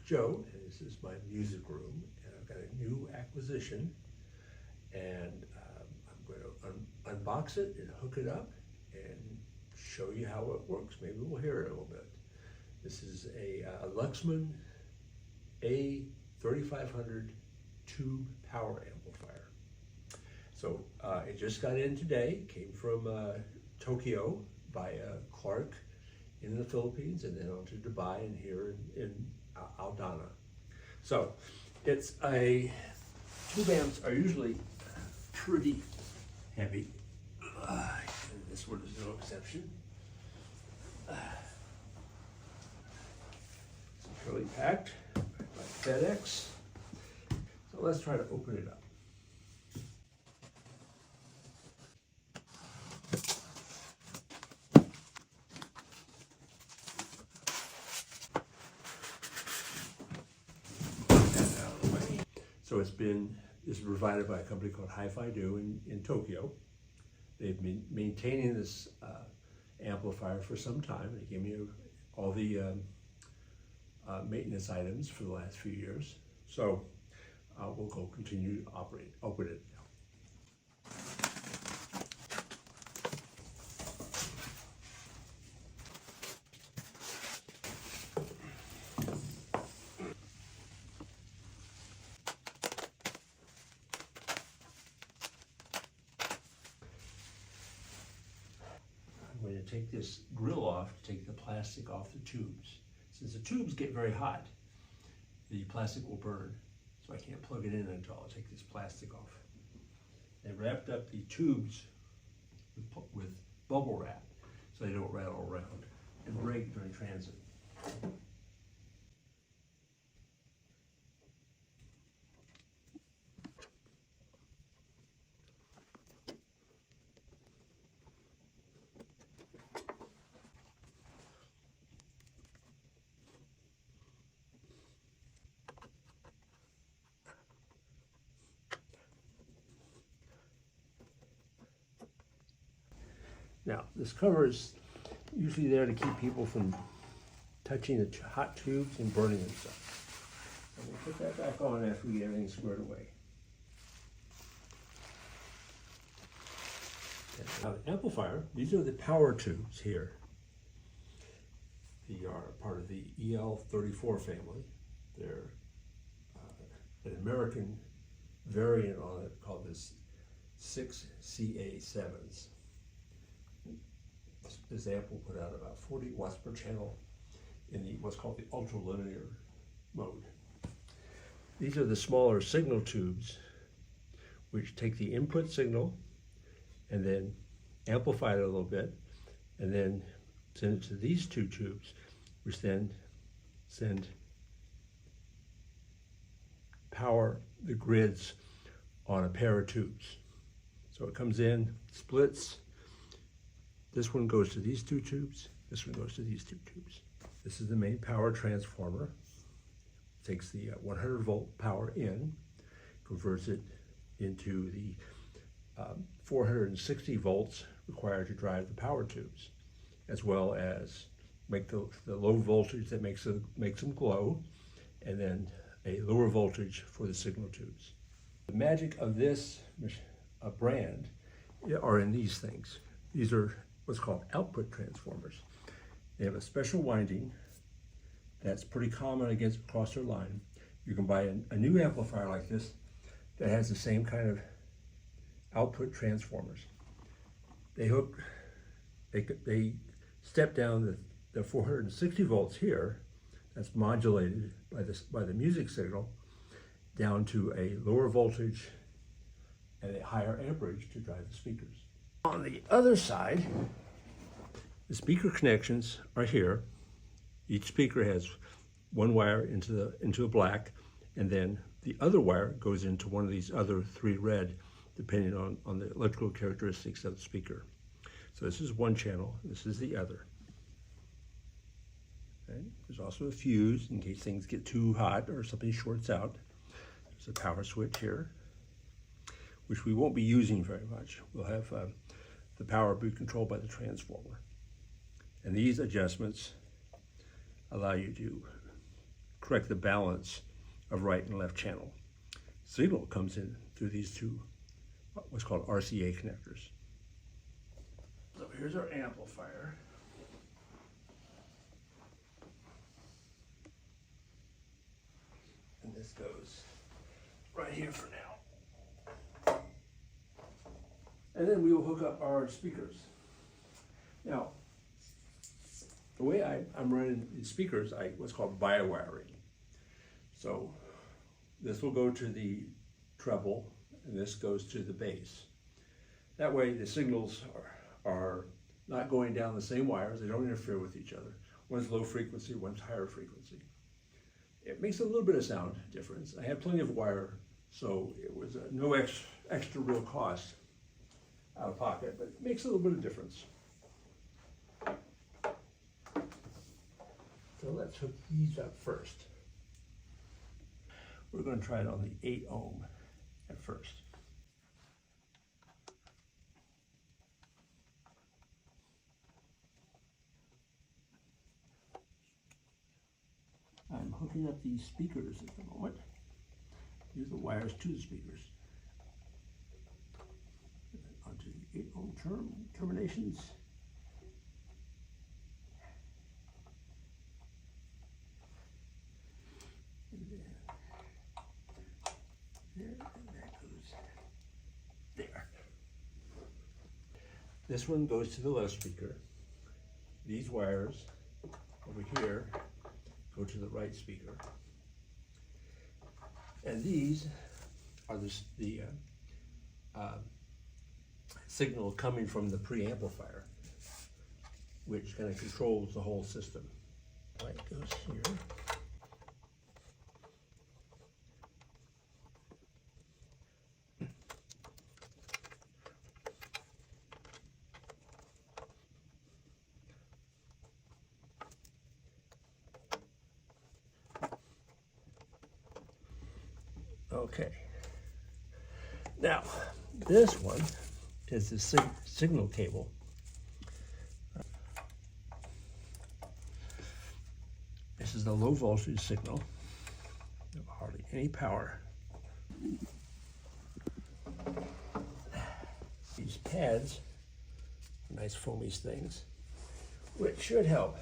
Joe, and this is my music room, and I've got a new acquisition, and I'm going to unbox it and hook it up and show you how it works. Maybe we'll hear it a little bit. This is a Luxman A3500 tube power amplifier. So it just got in today, came from Tokyo by Clark in the Philippines, and then on to Dubai and here in Aldana. So it's a, tube amps are usually pretty heavy. And this one is no exception. Securely packed by FedEx. So let's try to open it up. So it's provided by a company called Hi-Fi-Do in Tokyo. They've been maintaining this amplifier for some time. They gave me all the maintenance items for the last few years. So we'll go continue to open it now. I'm going to take this grill off to take the plastic off the tubes. Since the tubes get very hot, the plastic will burn, so I can't plug it in until I take this plastic off. They wrapped up the tubes with bubble wrap so they don't rattle around and break during transit. Now, this cover is usually there to keep people from touching the hot tubes and burning themselves. And we'll put that back on after we get everything squared away. Now, the amplifier, these are the power tubes here. They are part of the EL34 family. They're an American variant on it called this 6 CA7s. This amp will put out about 40 watts per channel in the what's called the ultralinear mode. These are the smaller signal tubes which take the input signal and then amplify it a little bit and then send it to these two tubes, which then send power the grids on a pair of tubes. So it comes in, splits. This one goes to these two tubes. This one goes to these two tubes. This is the main power transformer. It takes the 100 volt power in, converts it into the 460 volts required to drive the power tubes, as well as make the low voltage that makes them glow, and then a lower voltage for the signal tubes. The magic of this brand are in these things. These are what's called output transformers. They have a special winding that's pretty common across their line. You can buy a new amplifier like this that has the same kind of output transformers. They step down the 460 volts here, that's modulated by the music signal, down to a lower voltage and a higher amperage to drive the speakers. On the other side, the speaker connections are here. Each speaker has one wire into a black, and then the other wire goes into one of these other three red, depending on the electrical characteristics of the speaker. So this is one channel, this is the other. Okay. There's also a fuse in case things get too hot or something shorts out. There's a power switch here, which we won't be using very much. We'll have the power be controlled by the transformer. And these adjustments allow you to correct the balance of right and left channel. Signal comes in through these two, what's called RCA connectors. So here's our amplifier. And this goes right here for now. And then we will hook up our speakers. Now, the way I'm running these speakers, what's called bi-wiring. So this will go to the treble, and this goes to the bass. That way the signals are not going down the same wires, they don't interfere with each other. One's low frequency, one's higher frequency. It makes a little bit of sound difference. I have plenty of wire, so it was no extra real cost out of pocket, but it makes a little bit of difference. So let's hook these up first. We're going to try it on the 8 ohm at first. I'm hooking up these speakers at the moment. Here's the wires to the speakers. And then onto the 8 ohm terminations. And then there, and that goes there. This one goes to the left speaker. These wires over here go to the right speaker. And these are the signal coming from the preamplifier, which kind of controls the whole system. Light goes here. Okay, now this one is the signal cable. This is the low voltage signal, hardly any power. These pads, nice foamy things, which should help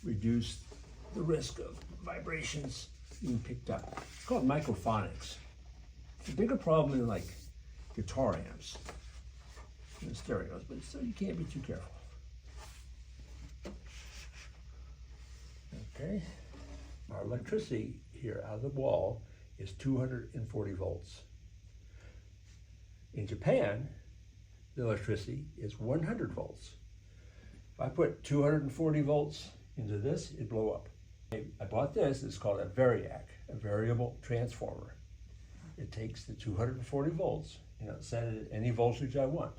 reduce the risk of vibrations being picked up. It's called microphonics. The bigger problem in like guitar amps and stereos, but so you can't be too careful. Okay, our electricity here out of the wall is 240 volts. In Japan, the electricity is 100 volts. If I put 240 volts into this, it'd blow up. I bought this, it's called a variac, a variable transformer. It takes the 240 volts, set it at any voltage I want.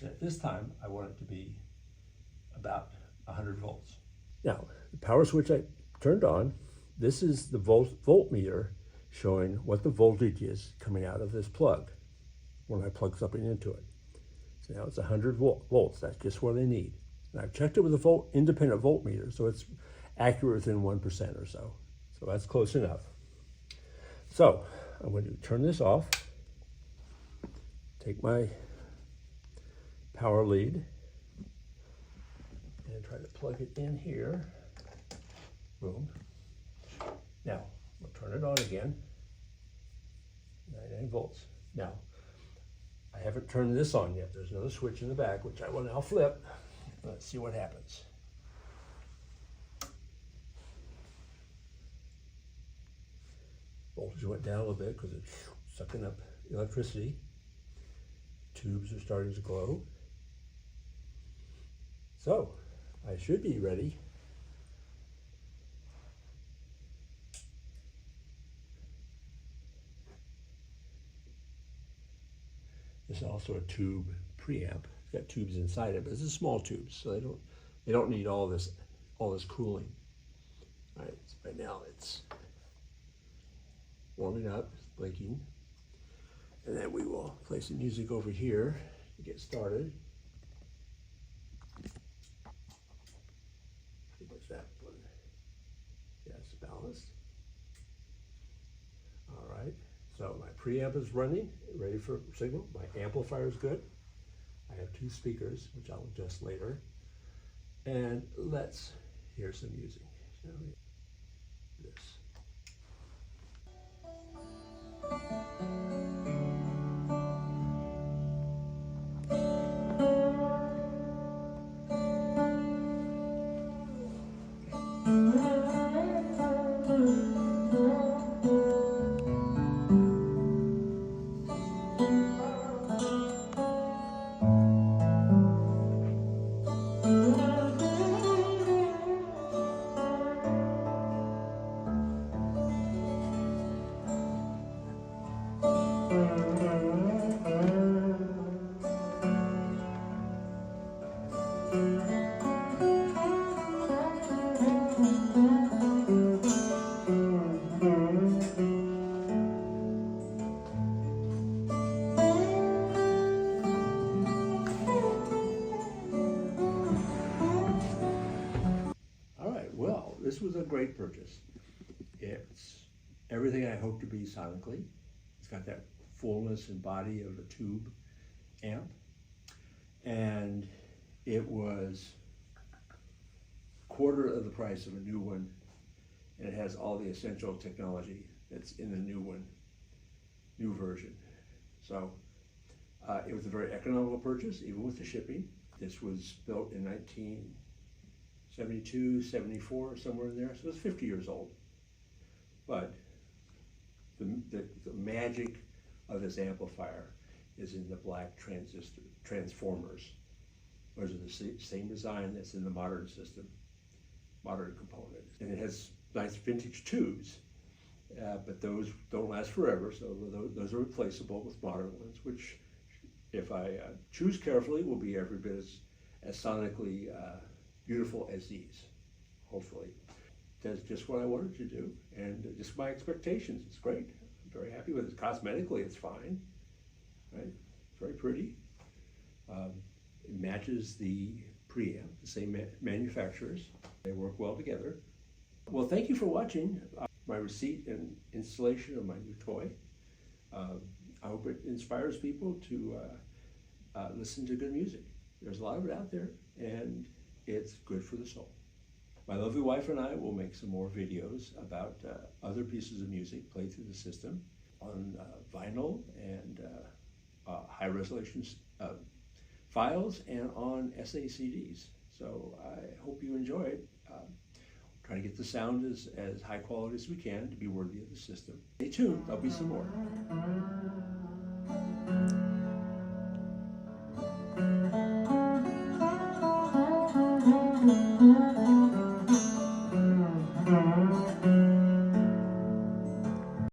And at this time, I want it to be about 100 volts. Now, the power switch I turned on, this is the voltmeter showing what the voltage is coming out of this plug when I plug something into it. So now it's 100 volts, that's just what I need. And I've checked it with a independent voltmeter, so it's accurate within 1% or so. So that's close enough. So I'm going to turn this off, take my power lead, and try to plug it in here. Boom. Now, we'll turn it on again. 99 volts. Now, I haven't turned this on yet. There's another switch in the back, which I will now flip. Let's see what happens. Voltage went down a little bit because it's sucking up electricity. Tubes are starting to glow. So, I should be ready. This is also a tube preamp. It's got tubes inside it, but it's a small tube, so they don't need all this cooling. All right, so right now it's warming up, it's blinking, and then we will play some music over here to get started. Pretty much that one. balanced. All right, so my preamp is running, ready for signal. My amplifier is good. I have 2 speakers, which I'll adjust later. And let's hear some music, shall we? This. This was a great purchase. It's everything I hope to be sonically. It's got that fullness and body of a tube amp. And it was quarter of the price of a new one. And it has all the essential technology that's in the new one, new version. So it was a very economical purchase, even with the shipping. This was built in 1972, 74, somewhere in there, so it's 50 years old. But the magic of this amplifier is in the black transformers. Those are the same design that's in the modern system, modern components. And it has nice vintage tubes, but those don't last forever, so those are replaceable with modern ones, which, if I choose carefully, will be every bit as sonically beautiful as these, hopefully. Does just what I wanted to do, and just my expectations. It's great. I'm very happy with it. Cosmetically, it's fine, right? It's very pretty. It matches the preamp, the same manufacturers. They work well together. Well, thank you for watching my receipt and installation of my new toy. I hope it inspires people to listen to good music. There's a lot of it out there, and it's good for the soul. My lovely wife and I will make some more videos about other pieces of music played through the system on vinyl and high resolution files and on SACDs. So I hope you enjoy it. Try to get the sound as high quality as we can to be worthy of the system. Stay tuned, there'll be some more.